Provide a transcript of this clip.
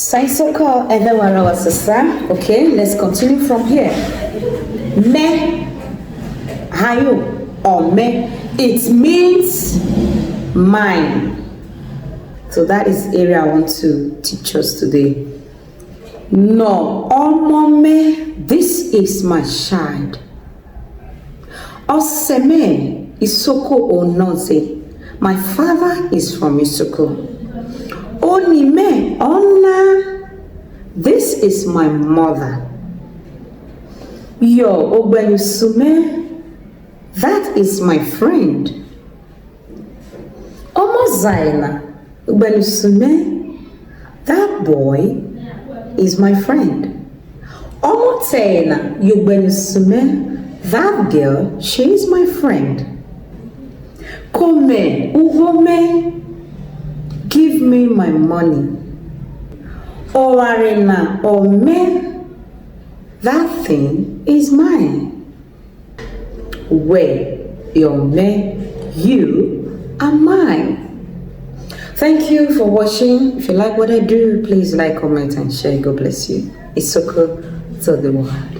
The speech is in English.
Isoko everywhere sister. Okay, let's continue from here. Me, hayo, or me, it means mine. So that is the area I want to teach us today. No, omome, this is my child. Oseme, Isoko Onoze, my father is from Isoko. Onime, Ona, this is my mother. Yo, Ogbenusume, that is my friend. Omozaina, Ogbenusume, that boy is my friend. Omotena, Ogbenusume, that girl, she is my friend. Kome, Ugome, give me my money. Owarena, Ome, that thing is mine. Where, Yome, you are mine. Thank you for watching. If you like what I do, please like, comment, and share. God bless you. Isoko to the world.